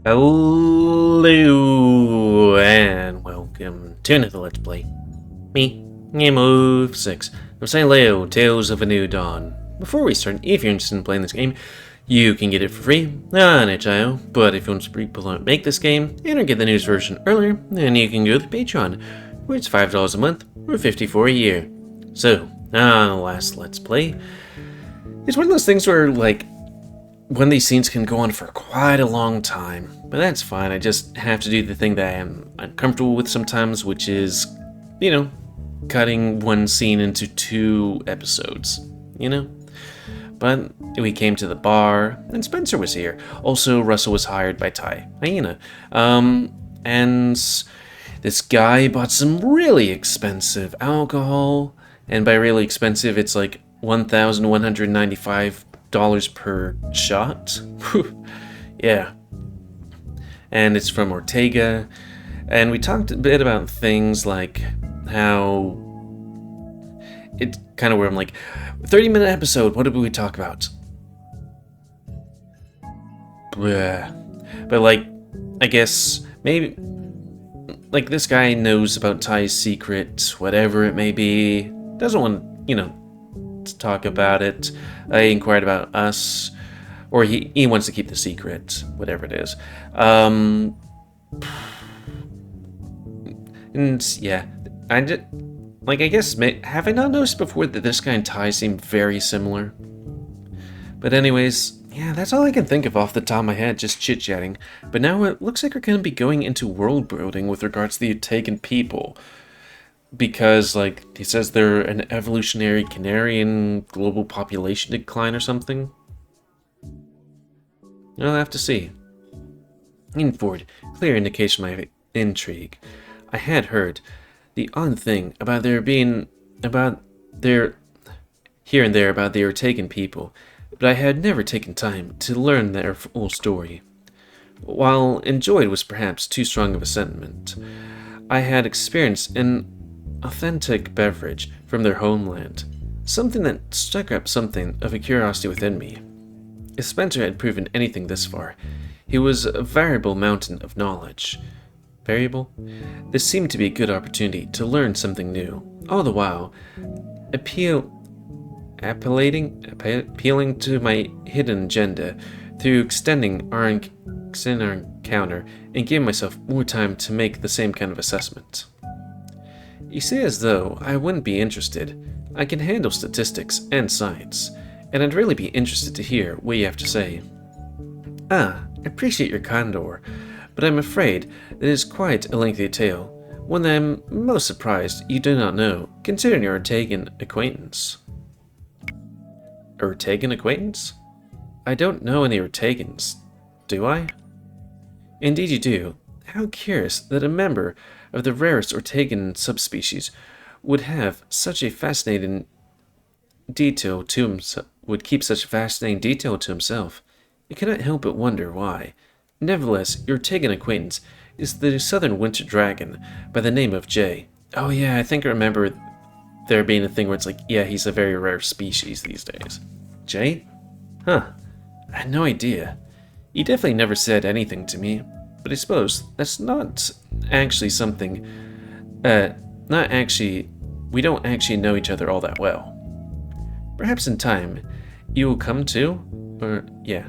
Hello and welcome to another Let's Play. Me, GamerWolfSix. I'm Sileo, Tales of a New Dawn. Before we start, if you're interested in playing this game, you can get it for free on itch.io. But if you want to support make this game and or get the news version earlier, then you can go to Patreon, where it's $5 a month or $54 a year. So, the last Let's Play, it's one of those things where, like, one of these scenes can go on for quite a long time, but that's fine. I just have to do the thing that I am uncomfortable with sometimes, which is, cutting one scene into 2 episodes, But we came to the bar, and Spencer was here. Also, Russell was hired by Ty, Hyena. And this guy bought some really expensive alcohol, and by really expensive, it's like $1,195 per shot. Yeah. And it's from Ortega. And we talked a bit about things like how it's kind of where I'm like, 30-minute episode, what did we talk about? Bleh. But like, I guess maybe like this guy knows about Ty's secret, whatever it may be. Doesn't want, to talk about it. He inquired about us, or he wants to keep the secret, whatever it is. And yeah, I guess, have I not noticed before that this guy and Ty seem very similar? But anyways, yeah, that's all I can think of off the top of my head, just chit-chatting. But now it looks like we're going to be going into world building with regards to the Taken people. Because, like, he says they're an evolutionary canary in global population decline or something. I'll have to see. In Ford, clear indication of my intrigue. I had heard the odd thing about here and there about their taken people, but I had never taken time to learn their full story. While enjoyed was perhaps too strong of a sentiment, I had experienced an authentic beverage from their homeland, something that struck up something of a curiosity within me. If Spencer had proven anything this far, he was a variable mountain of knowledge. Variable? This seemed to be a good opportunity to learn something new, all the while appealing to my hidden agenda through extending our encounter and giving myself more time to make the same kind of assessment. You say as though I wouldn't be interested. I can handle statistics and science, and I'd really be interested to hear what you have to say. I appreciate your candor, but I'm afraid that it is quite a lengthy tale, one that I'm most surprised you do not know, considering your Ortegan acquaintance. Ortegan acquaintance? I don't know any Ortegans, do I? Indeed you do. How curious that a member of the rarest Ortegan subspecies would have such a fascinating detail to himself. Would keep such a fascinating detail to himself. You cannot help but wonder why. Nevertheless, your Ortegan acquaintance is the southern winter dragon by the name of Jay. Oh yeah, I think I remember there being a thing where it's like, yeah, he's a very rare species these days. Jay? Huh. I had no idea. He definitely never said anything to me, but I suppose that's not actually something, we don't actually know each other all that well. Perhaps in time, you will come to, yeah.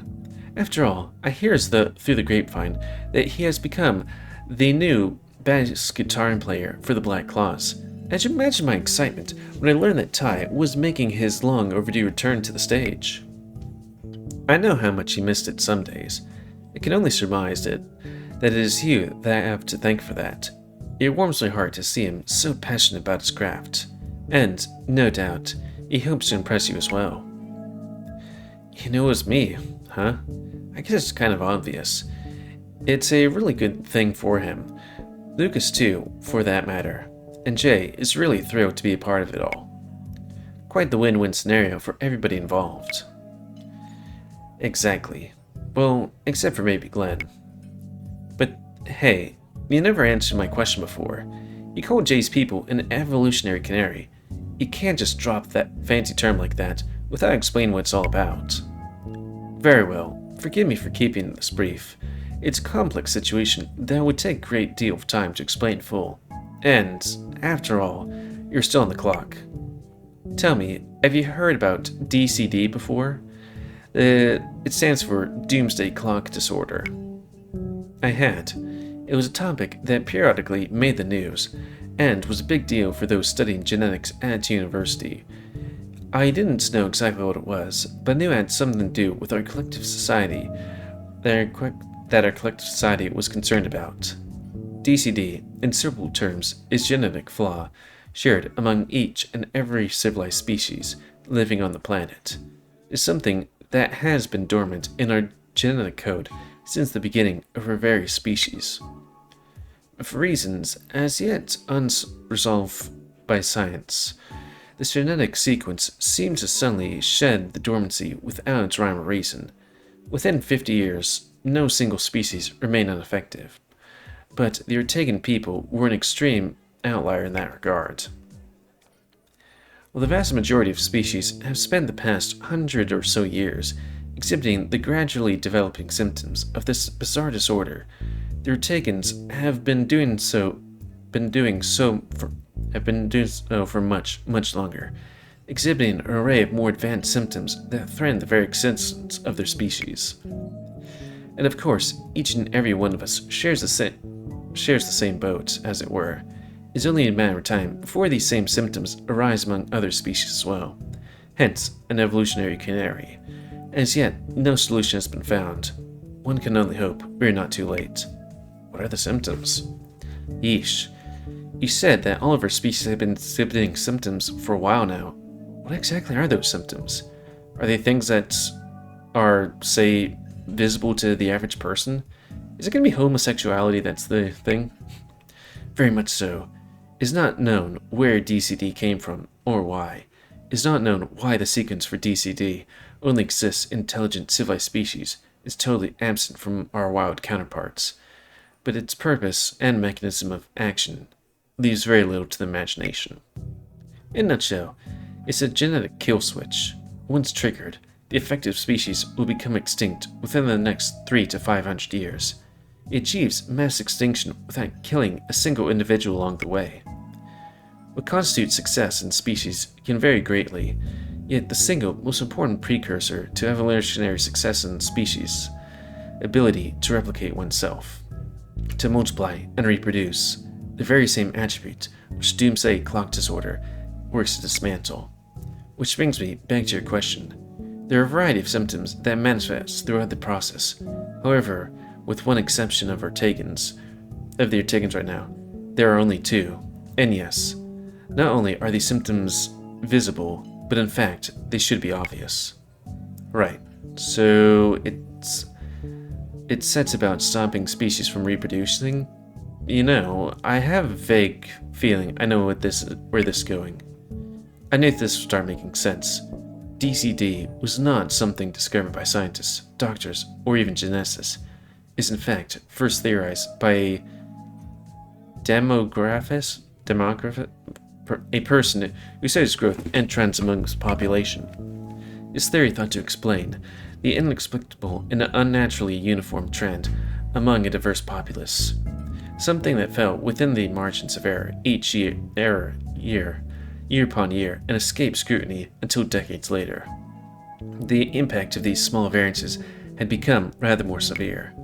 After all, I hear through the grapevine that he has become the new bass guitar player for the Black Claws. As you imagine my excitement when I learned that Ty was making his long overdue return to the stage. I know how much he missed it some days. I can only surmise that it is you that I have to thank for that. It warms my heart to see him so passionate about his craft, and, no doubt, he hopes to impress you as well. You know it was me, huh? I guess it's kind of obvious. It's a really good thing for him. Lucas too, for that matter. And Jay is really thrilled to be a part of it all. Quite the win-win scenario for everybody involved. Exactly. Well, except for maybe Glenn. But hey, you never answered my question before. You called Jay's people an evolutionary canary. You can't just drop that fancy term like that without explaining what it's all about. Very well, forgive me for keeping this brief. It's a complex situation that would take a great deal of time to explain full. And, after all, you're still on the clock. Tell me, have you heard about DCD before? It stands for Doomsday Clock Disorder. I had. It was a topic that periodically made the news, and was a big deal for those studying genetics at university. I didn't know exactly what it was, but I knew it had something to do with our collective society that our collective society was concerned about. DCD, in simple terms, is genetic flaw shared among each and every civilized species living on the planet. It's something that has been dormant in our genetic code since the beginning of our various species. For reasons as yet unresolved by science, this genetic sequence seems to suddenly shed the dormancy without its rhyme or reason. Within 50 years, no single species remained unaffected, but the Ortegan people were an extreme outlier in that regard. While the vast majority of species have spent the past 100 or so years exhibiting the gradually developing symptoms of this bizarre disorder, the Ortegans have been doing so for much, much longer, exhibiting an array of more advanced symptoms that threaten the very existence of their species. And of course, each and every one of us shares the same boat, as it were. It's only a matter of time before these same symptoms arise among other species as well. Hence, an evolutionary canary. As yet, no solution has been found. One can only hope we're not too late. What are the symptoms? Yeesh. You said that all of our species have been exhibiting symptoms for a while now. What exactly are those symptoms? Are they things that are, say, visible to the average person? Is it going to be homosexuality that's the thing? Very much so. It's not known where DCD came from or why. It's not known why the sequence for DCD only exists in intelligent civilized species. It's totally absent from our wild counterparts. But its purpose and mechanism of action leaves very little to the imagination. In a nutshell, it's a genetic kill switch. Once triggered, the affected species will become extinct within the next 300 to 500 years. It achieves mass extinction without killing a single individual along the way. What constitutes success in species can vary greatly, yet the single most important precursor to evolutionary success in species, ability to replicate oneself, to multiply and reproduce, the very same attribute which Doomsday Clock Disorder works to dismantle. Which brings me back to your question. There are a variety of symptoms that manifest throughout the process. However, with one exception of the Ortegans right now, there are only two. And yes, not only are these symptoms visible, but in fact, they should be obvious. Right, so it sets about stopping species from reproducing. You know, I have a vague feeling I know where this is going. I knew this would start making sense. DCD was not something discovered by scientists, doctors, or even geneticists. It is in fact first theorized by a demographist, a person who studies growth and trends amongst population. This theory thought to explain the inexplicable and unnaturally uniform trend among a diverse populace, something that fell within the margins of error year upon year, and escaped scrutiny until decades later. The impact of these small variances had become rather more severe.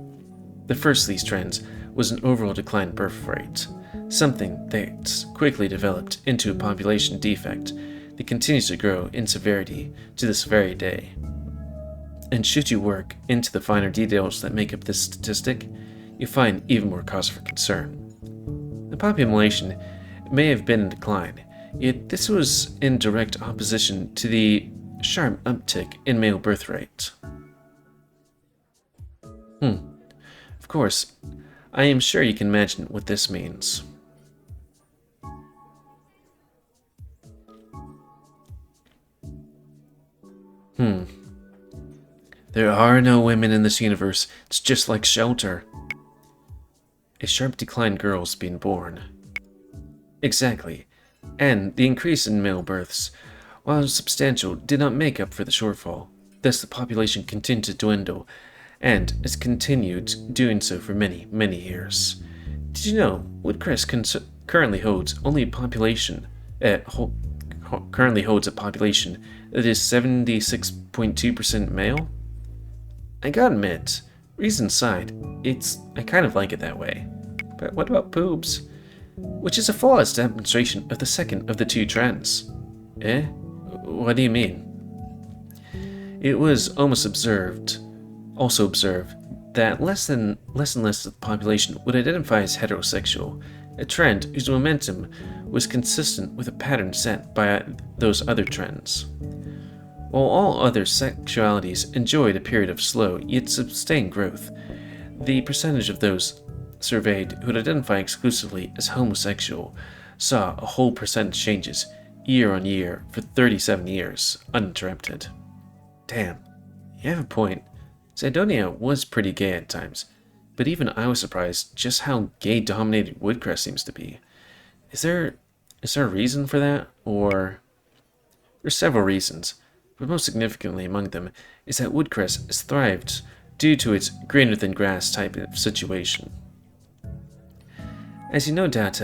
The first of these trends was an overall decline in birth rate, something that's quickly developed into a population defect that continues to grow in severity to this very day. And should you work into the finer details that make up this statistic, you find even more cause for concern. The population may have been in decline, yet this was in direct opposition to the sharp uptick in male birth rate. Of course, I am sure you can imagine what this means. There are no women in this universe. It's just like shelter. A sharp decline in girls being born. Exactly. And the increase in male births, while substantial, did not make up for the shortfall. Thus the population continued to dwindle and has continued doing so for many, many years. Did you know Woodcrest currently holds only a population currently holds a population that is 76.2% male? I gotta admit, reason aside, I kind of like it that way. But what about boobs? Which is a flawless demonstration of the second of the two trends. Eh? What do you mean? It was also observed that less and less of the population would identify as heterosexual, a trend whose momentum was consistent with a pattern set by those other trends. While all other sexualities enjoyed a period of slow yet sustained growth, the percentage of those surveyed who would identify exclusively as homosexual saw a whole percentage changes year on year for 37 years, uninterrupted. Damn, you have a point. Cydonia was pretty gay at times, but even I was surprised just how gay-dominated Woodcrest seems to be. Is there a reason for that, or... There's several reasons, but most significantly among them is that Woodcrest has thrived due to its greener-than-grass type of situation. As you no doubt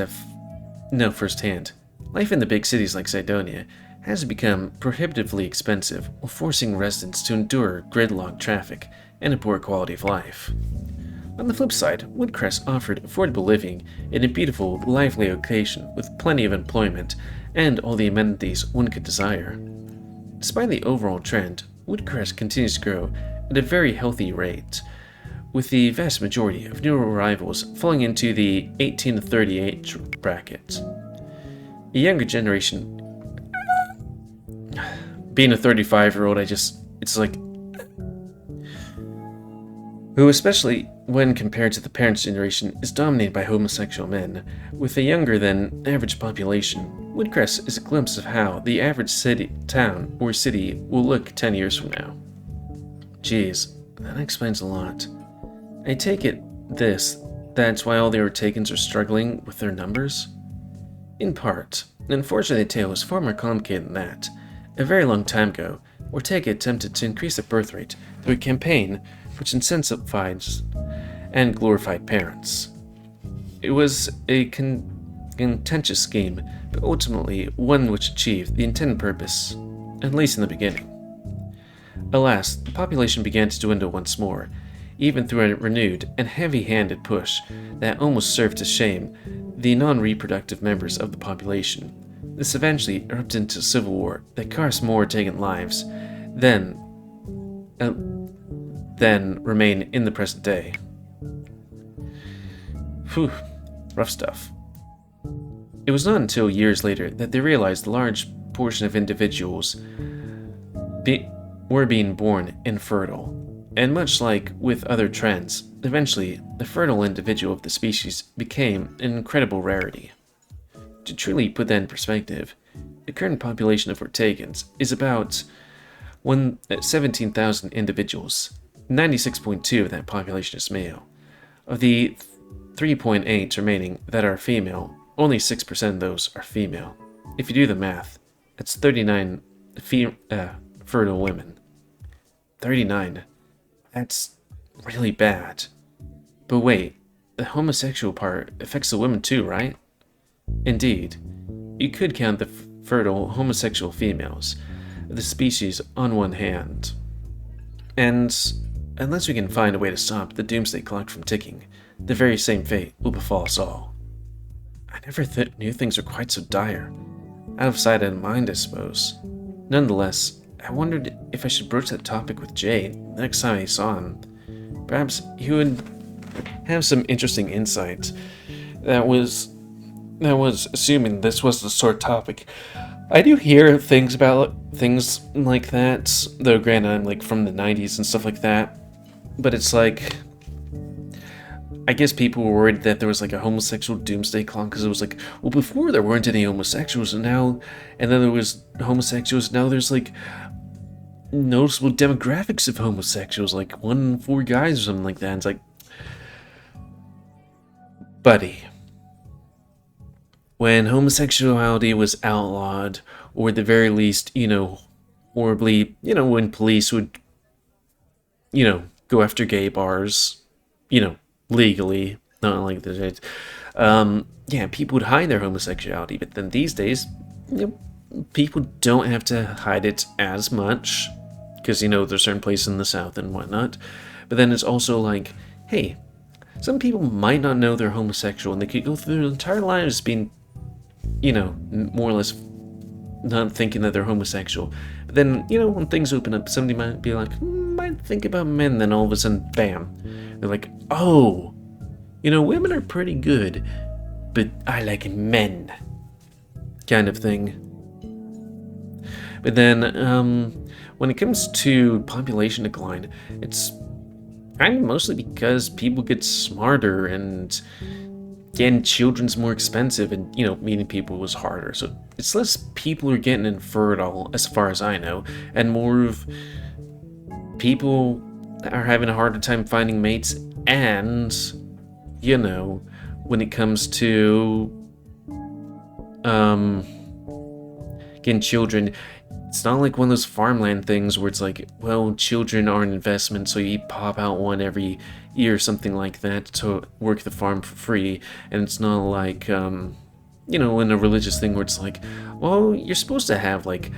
know firsthand, life in the big cities like Cydonia has become prohibitively expensive, while forcing residents to endure gridlocked traffic and a poor quality of life. On the flip side, Woodcrest offered affordable living in a beautiful, lively location with plenty of employment and all the amenities one could desire. Despite the overall trend, Woodcrest continues to grow at a very healthy rate, with the vast majority of new arrivals falling into the 18 to 30 age bracket. A younger generation, being a 35-year-old, it's like, who, especially when compared to the parents' generation, is dominated by homosexual men. With a younger than average population, Woodcrest is a glimpse of how the average town or city will look 10 years from now. Geez, that explains a lot. I take it that's why all the Ortegans are struggling with their numbers? In part. Unfortunately, the tale is far more complicated than that. A very long time ago, Ortega attempted to increase the birth rate through a campaign which incentivized and glorified parents. It was a contentious scheme, but ultimately one which achieved the intended purpose, at least in the beginning. Alas, the population began to dwindle once more, even through a renewed and heavy-handed push that almost served to shame the non-reproductive members of the population. This eventually erupted into a civil war that cost more Ortegan lives than remain in the present day. Whew, rough stuff. It was not until years later that they realized a large portion of individuals were being born infertile, and much like with other trends, eventually the fertile individual of the species became an incredible rarity. To truly put that in perspective, the current population of Ortegans is about 17,000 individuals. 96.2 of that population is male. Of the 3.8 remaining that are female, only 6% of those are female. If you do the math, that's 39 fertile women. 39. That's really bad. But wait, the homosexual part affects the women too, right? Indeed. You could count the fertile homosexual females of the species on one hand. And unless we can find a way to stop the doomsday clock from ticking, the very same fate will befall us all. I never knew things were quite so dire. Out of sight, out of mind, I suppose. Nonetheless, I wondered if I should broach that topic with Jay the next time I saw him. Perhaps he would have some interesting insight. That was assuming this was the sort of topic. I do hear things about things like that, though granted I'm like from the 90s and stuff like that. But it's like, I guess people were worried that there was like a homosexual doomsday clock, because it was like, well, before there weren't any homosexuals, and then there was homosexuals, now there's like noticeable demographics of homosexuals, like 1 in 4 guys or something like that. And it's like, buddy, when homosexuality was outlawed, or at the very least, horribly, when police would, go after gay bars, legally, not like the States. Yeah, people would hide their homosexuality, but then these days, people don't have to hide it as much, because, there's certain places in the South and whatnot. But then it's also like, hey, some people might not know they're homosexual, and they could go through their entire lives being, more or less not thinking that they're homosexual. But then, when things open up, somebody might be like, might think about men, then all of a sudden, bam, they're like, oh, women are pretty good, but I like men, kind of thing. But then, when it comes to population decline, it's kind of mostly because people get smarter and getting children's more expensive, and meeting people was harder. So it's less people are getting infertile, as far as I know, and more of people are having a harder time finding mates. And when it comes to getting children, it's not like one of those farmland things where it's like, well, children are an investment, so you pop out one every year or something like that to work the farm for free. And it's not like, in a religious thing where it's like, well, you're supposed to have like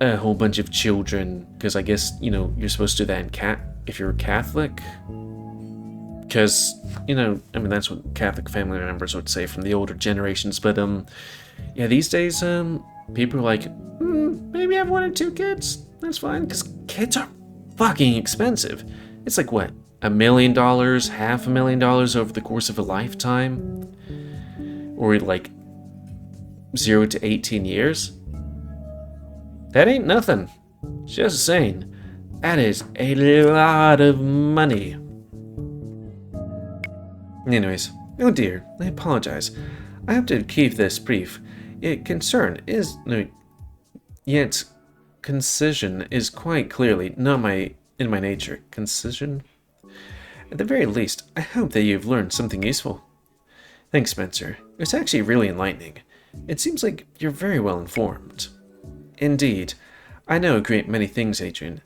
a whole bunch of children, because I guess, you're supposed to do that if you're Catholic. Because, that's what Catholic family members would say from the older generations. But, yeah, these days, people are like, maybe have 1 or 2 kids. That's fine, because kids are fucking expensive. It's like, what, $1 million, $500,000 over the course of a lifetime? Or like 0 to 18 years? That ain't nothing. Just saying. That is a lot of money. Anyways, oh dear, I apologize. I have to keep this brief. Yet concision is quite clearly not in my nature. Concision? At the very least, I hope that you've learned something useful. Thanks, Spencer. It's actually really enlightening. It seems like you're very well informed. Indeed. I know a great many things, Adrian.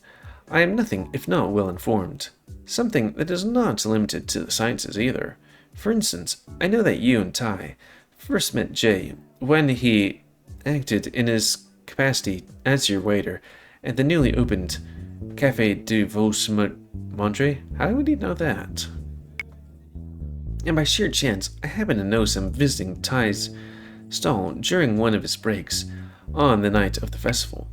I am nothing if not well informed. Something that is not limited to the sciences either. For instance, I know that you and Ty first met Jay when he acted in his capacity as your waiter at the newly opened Café du Vos Mondre. How would he know that? And by sheer chance, I happen to know some visiting Ty's stall during one of his breaks on the night of the festival.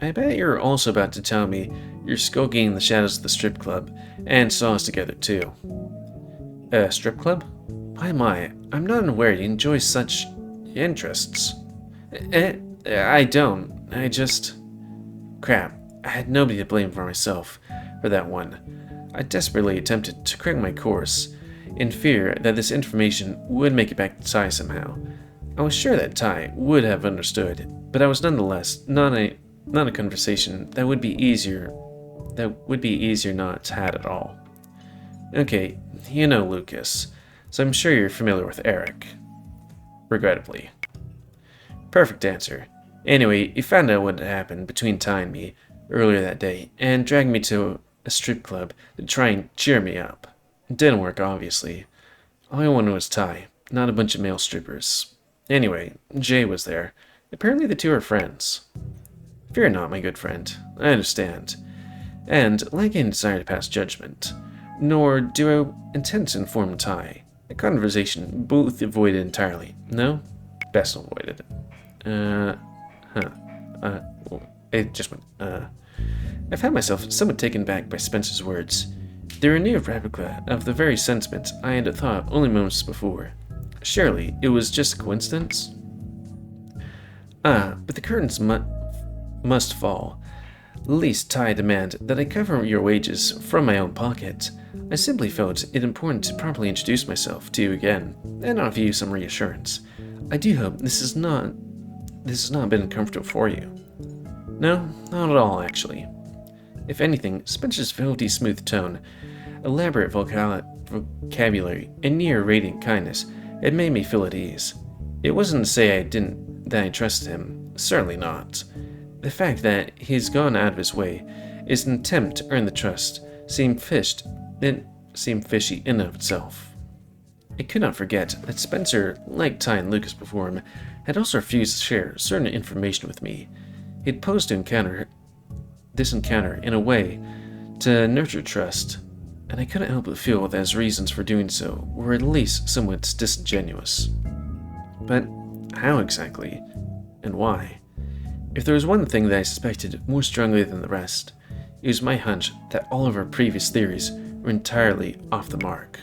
I bet you're also about to tell me you're skulking in the shadows of the strip club and saw us together too. Strip club? My, I'm not aware you enjoy such interests. I don't. I just... Crap, I had nobody to blame for myself for that one. I desperately attempted to correct my course, in fear that this information would make it back to Ty somehow. I was sure that Ty would have understood, but I was nonetheless not a conversation that would be easier not had at all. Okay, Lucas, so I'm sure you're familiar with Eric. Regrettably. Perfect answer. Anyway, he found out what had happened between Ty and me earlier that day, and dragged me to a strip club to try and cheer me up. It didn't work, obviously. All I wanted was Ty, not a bunch of male strippers. Anyway, Jay was there. Apparently the two are friends. Fear not, my good friend. I understand. And, like I desire to pass judgment, nor do I intend to inform Ty. A conversation both avoided entirely. No? Best avoided. It just went, I found myself somewhat taken back by Spencer's words. They were a new replica of the very sentiment I had thought only moments before. Surely, it was just a coincidence? But the curtains must fall. Least Ty demand that I cover your wages from my own pocket. I simply felt it important to properly introduce myself to you again, and offer you some reassurance. I do hope this has not been uncomfortable for you. No, not at all, actually. If anything, Spencer's velvety smooth tone, elaborate vocabulary, and near radiant kindness had made me feel at ease. It wasn't to say that I trusted him, certainly not. The fact that he's gone out of his way is an attempt to earn the trust seemed fishy in and of itself. I could not forget that Spencer, like Ty and Lucas before him, had also refused to share certain information with me. He had posed this encounter in a way to nurture trust, and I couldn't help but feel that his reasons for doing so were at least somewhat disingenuous. But how exactly? And why? If there was one thing that I suspected more strongly than the rest, it was my hunch that all of our previous theories were entirely off the mark.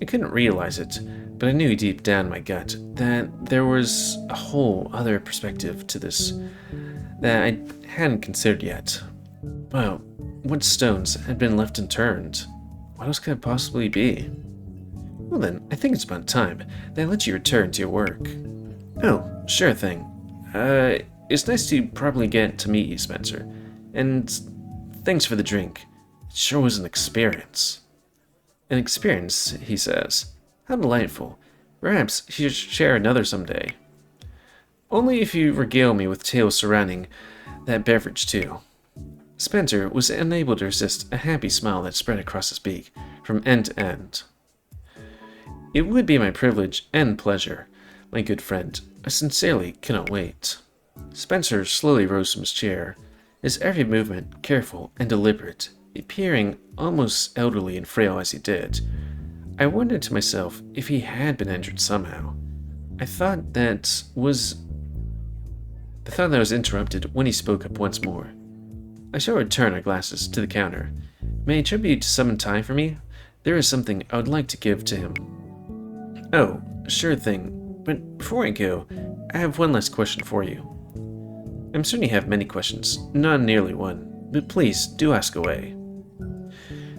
I couldn't realize it, but I knew deep down in my gut that there was a whole other perspective to this that I hadn't considered yet. Well, what stones had been left unturned? What else could it possibly be? Well then, I think it's about time that I let you return to your work. Oh, sure thing. It's nice to probably get to meet you, Spencer. And thanks for the drink. It sure was an experience. An experience, he says. How delightful. Perhaps he should share another someday. Only if you regale me with tales surrounding that beverage, too. Spencer was unable to resist a happy smile that spread across his beak from end to end. It would be my privilege and pleasure, my good friend. I sincerely cannot wait. Spencer slowly rose from his chair, his every movement careful and deliberate, appearing almost elderly and frail as he did. I wondered to myself if he had been injured somehow. The thought that was interrupted when he spoke up once more. I shall return our glasses to the counter. May I trouble you to summon Ty for me? There is something I would like to give to him. Oh, sure thing. But before I go, I have one last question for you. I'm certain you have many questions, not nearly one, but please do ask away.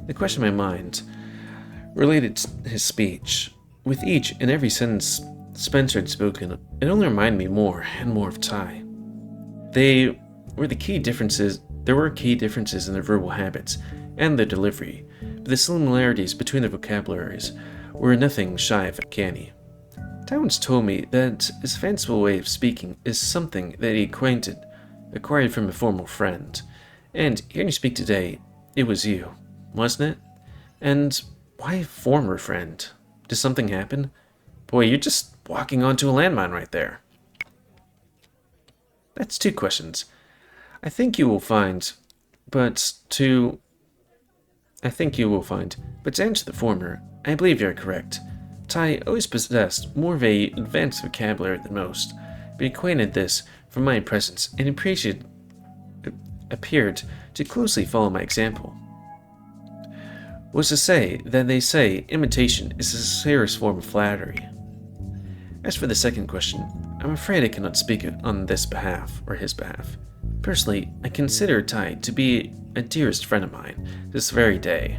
The question in my mind related to his speech. With each and every sentence Spencer had spoken, it only reminded me more and more of Ty. There were key differences in their verbal habits and their delivery, but the similarities between their vocabularies were nothing shy of uncanny. Ty once told me that his fanciful way of speaking is something that he acquired from a former friend, and hearing you speak today, it was you, wasn't it? And why a former friend? Did something happen? Boy, you're just walking onto a landmine right there. That's two questions. I think you will find, but to answer the former, I believe you're correct. Ty always possessed more of a advanced vocabulary than most, but he acquainted this from my presence and appeared to closely follow my example. Was to say that they say imitation is the sincerest form of flattery. As for the second question, I'm afraid I cannot speak on his behalf. Personally, I consider Ty to be a dearest friend of mine this very day.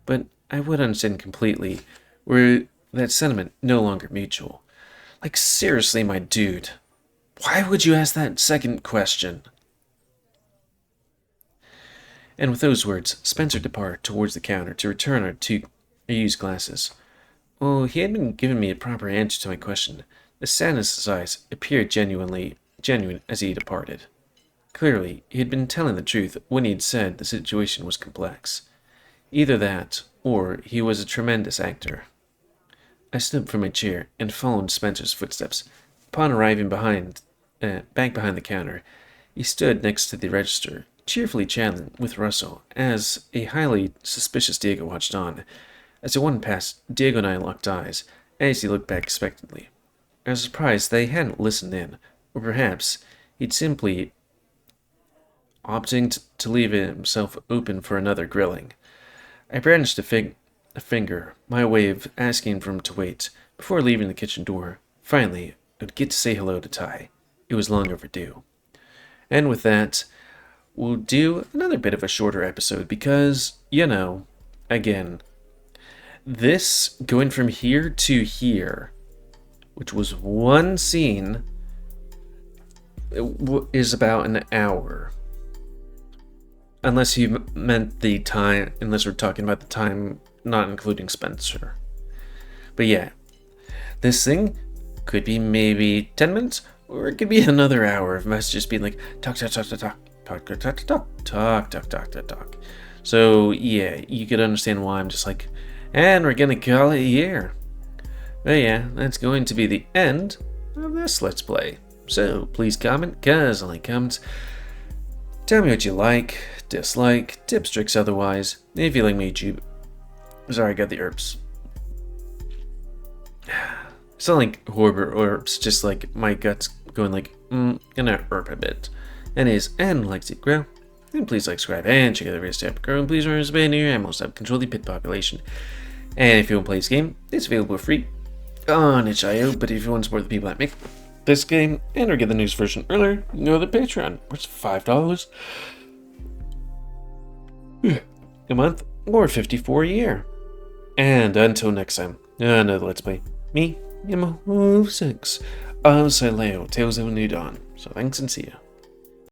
But I would understand completely were that sentiment no longer mutual. Like, seriously, my dude, why would you ask that second question? And with those words, Spencer departed towards the counter to return our two used glasses. Oh, he had been giving me a proper answer to my question. The sadness in his eyes appeared genuine as he departed. Clearly, he had been telling the truth when he had said the situation was complex. Either that, or he was a tremendous actor. I stood up from my chair and followed Spencer's footsteps. Upon arriving back behind the counter, he stood next to the register, cheerfully chatting with Russell, as a highly suspicious Diego watched on. As the one passed, Diego and I locked eyes, as he looked back expectantly. I was surprised they hadn't listened in, or perhaps he'd simply opting to leave himself open for another grilling. I brandished a finger, my way of asking for him to wait, before leaving the kitchen door. Finally, I would get to say hello to Ty. It was long overdue. And with that, we'll do another bit of a shorter episode because, again, this going from here to here, which was one scene, is about an hour. Unless you meant the time, unless we're talking about the time not including Spencer. But yeah, this thing could be maybe 10 minutes, or it could be another hour of messages being like, talk. Talk. So, yeah, you could understand why I'm just like, and we're gonna call it a year. But yeah, that's going to be the end of this Let's Play. So, please comment, cause I like comments. Tell me what you like, dislike, tips, tricks, otherwise, if you like my YouTube. Sorry, I got the herps. It's not like horrible herps, just like my guts going like, gonna herp a bit. Anyways, and like to grow, then please like, subscribe, and check out the rest of the grow, and please remember to spend your ammo to control the pit population. And if you want to play this game, it's available free on itch.io, but if you want to support the people that make this game and or get the news version earlier, you can go to the Patreon, which is $5 a month or $54 a year. And until next time, another Let's Play. Me, GamerWolfSix of Sileo, Tales of a New Dawn. So thanks and see ya.